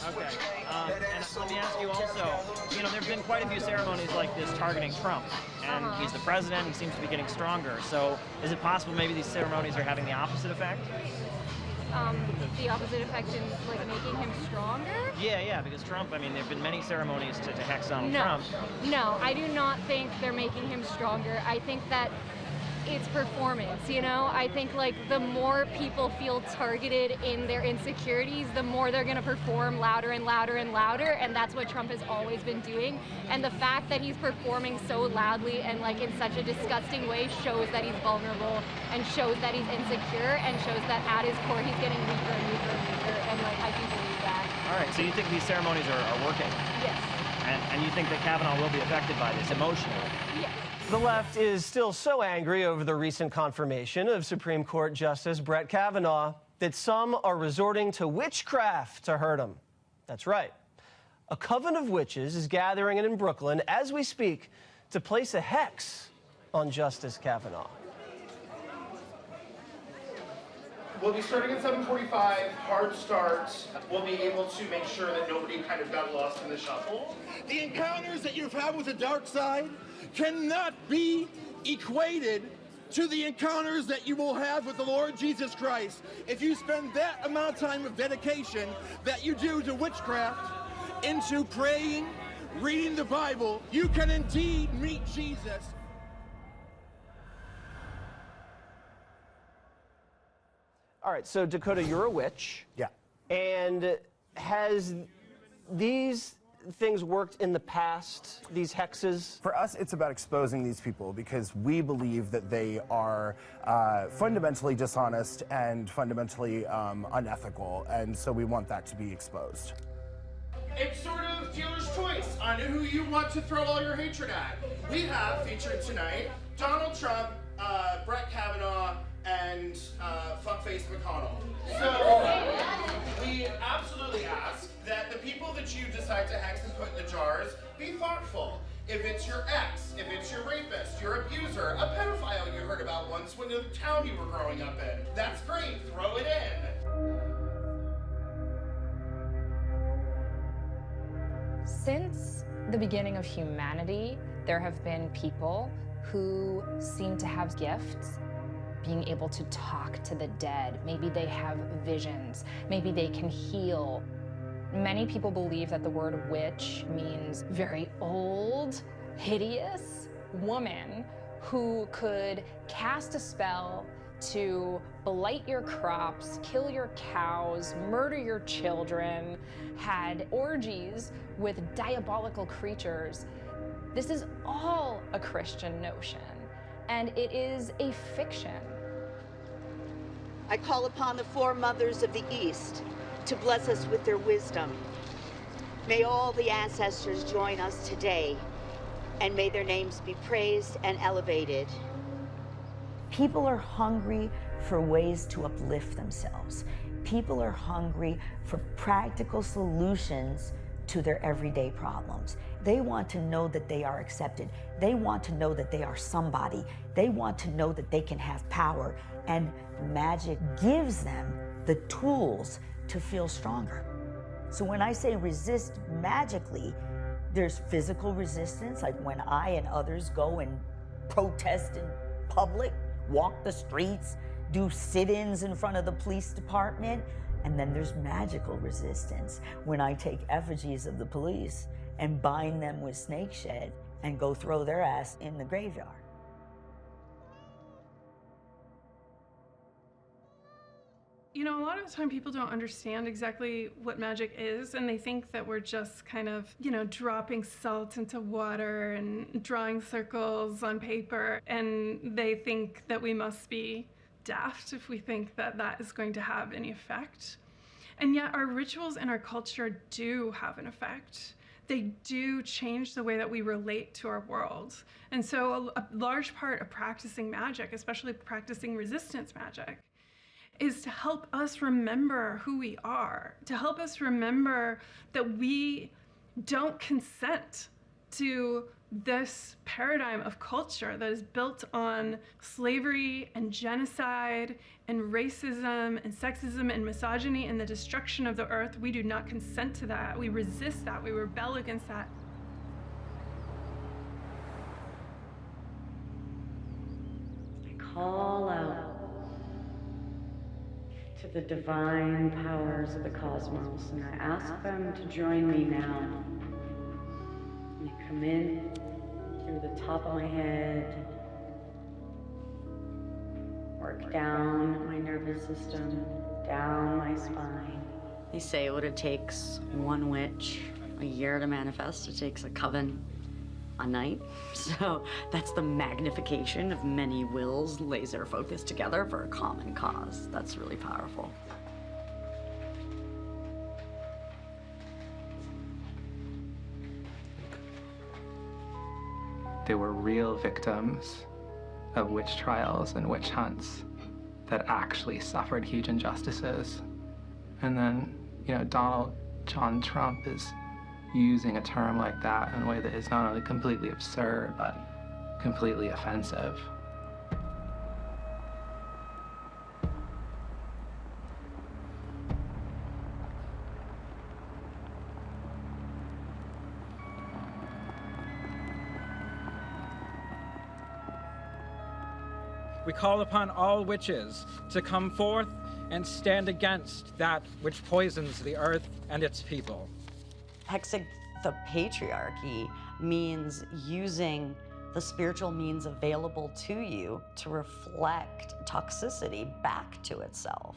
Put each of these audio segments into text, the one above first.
Okay. And let me ask you also, you know, there have been quite a few ceremonies like this targeting Trump, and he's the president, he seems to be getting stronger. So is it possible maybe these ceremonies are having the opposite effect? The opposite effect in, like, making him stronger? Yeah, because Trump, I mean, there have been many ceremonies to hex Donald Trump. No, I do not think they're making him stronger. I think that it's performance, you know? I think, like, the more people feel targeted in their insecurities, the more they're gonna perform louder and louder and louder, and that's what Trump has always been doing. And the fact that he's performing so loudly and, like, in such a disgusting way shows that he's vulnerable and shows that he's insecure and shows that at his core he's getting weaker and weaker and weaker, and, like, I do believe that. All right, so you think these ceremonies are working? Yes. And you think that Kavanaugh will be affected by this emotionally? Yes. The left is still so angry over the recent confirmation of Supreme Court Justice Brett Kavanaugh that some are resorting to witchcraft to hurt him. That's right. A coven of witches is gathering in Brooklyn as we speak to place a hex on Justice Kavanaugh. We'll be starting at 7:45, hard start. We'll be able to make sure that nobody kind of got lost in the shuffle. The encounters that you've had with the dark side cannot be equated to the encounters that you will have with the Lord Jesus Christ. If you spend that amount of time of dedication that you do to witchcraft, into praying, reading the Bible, you can indeed meet Jesus. All right, so Dakota, you're a witch. Yeah. And has these things worked in the past, these hexes? For us, it's about exposing these people because we believe that they are fundamentally dishonest and fundamentally unethical, and so we want that to be exposed. It's sort of dealer's choice on who you want to throw all your hatred at. We have featured tonight Donald Trump, Brett Kavanaugh, and fuckface McConnell. So we absolutely ask that the people that you decide to hex and put in the jars be thoughtful. If it's your ex, if it's your rapist, your abuser, a pedophile you heard about once when the town you were growing up in, that's great, throw it in. Since the beginning of humanity, there have been people who seem to have gifts, being able to talk to the dead. Maybe they have visions. Maybe they can heal. Many people believe that the word witch means very old, hideous woman who could cast a spell to blight your crops, kill your cows, murder your children, had orgies with diabolical creatures. This is all a Christian notion, and it is a fiction. I call upon the four mothers of the East to bless us with their wisdom. May all the ancestors join us today, and may their names be praised and elevated. People are hungry for ways to uplift themselves. People are hungry for practical solutions to their everyday problems. They want to know that they are accepted. They want to know that they are somebody. They want to know that they can have power, and magic gives them the tools to feel stronger. So when I say resist magically, there's physical resistance, like when I and others go and protest in public, walk the streets, do sit-ins in front of the police department. And then there's magical resistance, when I take effigies of the police and bind them with snake shed and go throw their ass in the graveyard. You know, a lot of the time people don't understand exactly what magic is, and they think that we're just kind of, you know, dropping salt into water and drawing circles on paper, and they think that we must be daft if we think that that is going to have any effect. And yet our rituals and our culture do have an effect. They do change the way that we relate to our world. And so a large part of practicing magic, especially practicing resistance magic, is to help us remember who we are, to help us remember that we don't consent to this paradigm of culture that is built on slavery and genocide and racism and sexism and misogyny and the destruction of the earth, we do not consent to that. We resist that. We rebel against that. I call out to the divine powers of the cosmos, and I ask them to join me now. They come in through the top of my head, work down my nervous system, down my spine. They say what it takes one witch a year to manifest. It takes a coven a night. So that's the magnification of many wills laser focused together for a common cause. That's really powerful. They were real victims of witch trials and witch hunts that actually suffered huge injustices. And then, Donald John Trump is using a term like that in a way that is not only completely absurd, but completely offensive. We call upon all witches to come forth and stand against that which poisons the earth and its people. Hexing the patriarchy means using the spiritual means available to you to reflect toxicity back to itself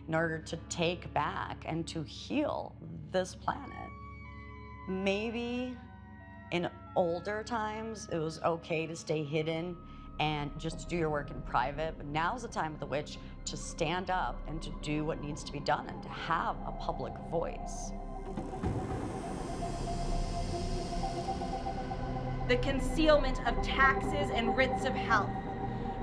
in order to take back and to heal this planet. Maybe in older times, it was okay to stay hidden and just to do your work in private, but now's the time of the witch to stand up and to do what needs to be done and to have a public voice. The concealment of taxes and writs of health,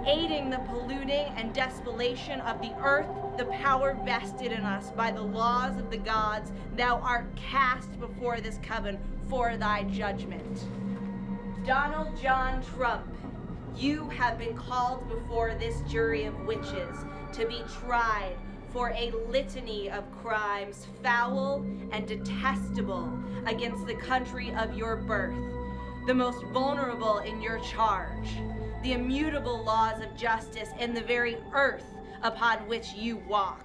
aiding the polluting and desolation of the earth, the power vested in us by the laws of the gods, thou art cast before this coven for thy judgment. Donald John Trump, you have been called before this jury of witches to be tried for a litany of crimes foul and detestable against the country of your birth, the most vulnerable in your charge, the immutable laws of justice and the very earth upon which you walk.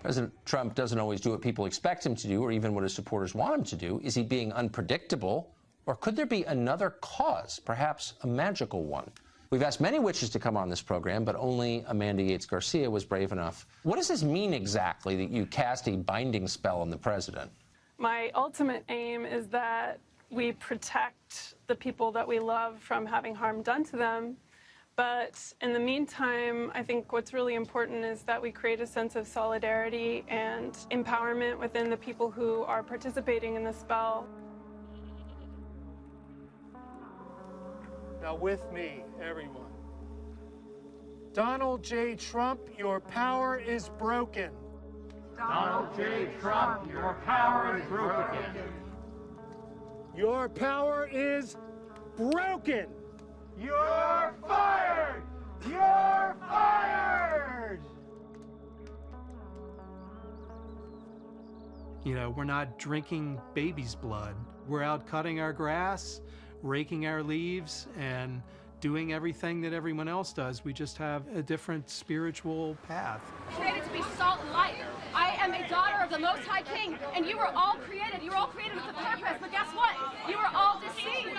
President Trump doesn't always do what people expect him to do or even what his supporters want him to do. Is he being unpredictable? Or could there be another cause, perhaps a magical one? We've asked many witches to come on this program, but only Amanda Yates Garcia was brave enough. What does this mean exactly, that you cast a binding spell on the president? My ultimate aim is that we protect the people that we love from having harm done to them. But in the meantime, I think what's really important is that we create a sense of solidarity and empowerment within the people who are participating in the spell. Now with me, everyone. Donald J. Trump, your power is broken. Donald J. Trump, your power is broken. Your power is broken. You're fired! You're fired! We're not drinking baby's blood. We're out cutting our grass, raking our leaves, and doing everything that everyone else does. We just have a different spiritual path. Created to be salt and light. I am a daughter of the Most High King, and you were all created. You were all created with a purpose, but guess what? You were all deceived.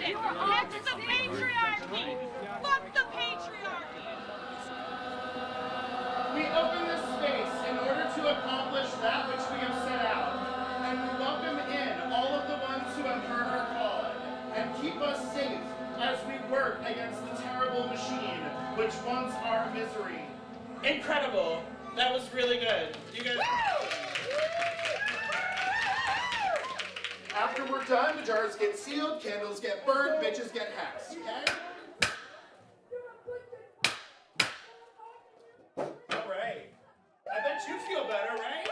You were all deceived. The patriarchy! Fuck the patriarchy! We open this space in order to accomplish that which we have set out, and we welcome in all of the ones who have heard our call, and keep us safe as we work against the terrible machine which wants our misery. Incredible. That was really good. You guys. After we're done, the jars get sealed, candles get burned, bitches get hexed, okay? All right. I bet you feel better, right?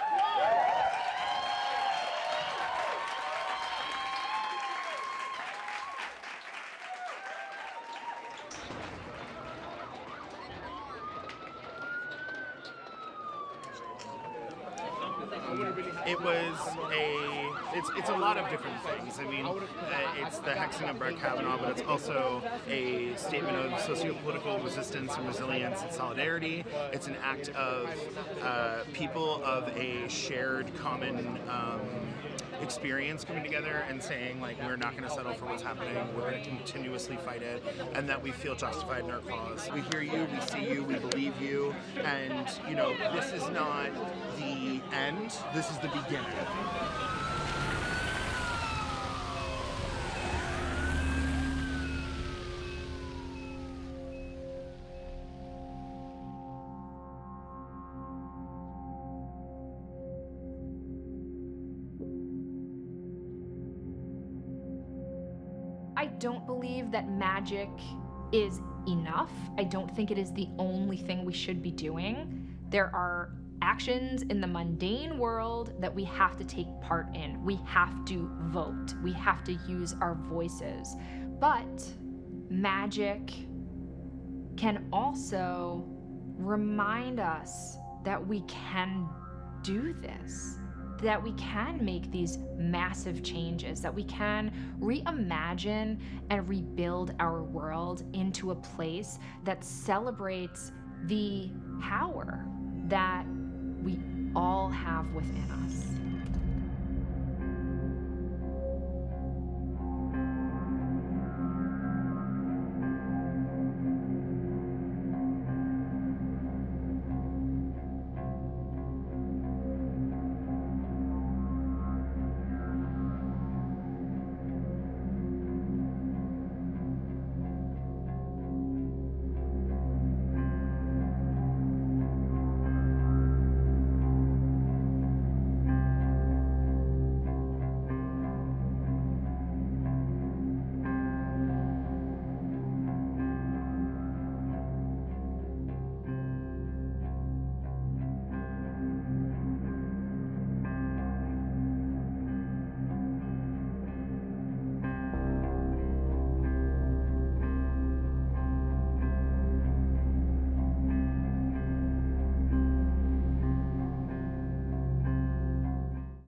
It was it's a lot of different things. I mean, it's the hexing of Brett Kavanaugh, but it's also a statement of socio-political resistance and resilience and solidarity. It's an act of people of a shared common experience coming together and saying, like, we're not going to settle for what's happening, we're going to continuously fight it, and that we feel justified in our cause. We hear you, we see you, we believe you, and, you know, this is not the end, this is the beginning. I don't believe that magic is enough. I don't think it is the only thing we should be doing. There are actions in the mundane world that we have to take part in. We have to vote. We have to use our voices. But magic can also remind us that we can do this, that we can make these massive changes, that we can reimagine and rebuild our world into a place that celebrates the power that we all have within us.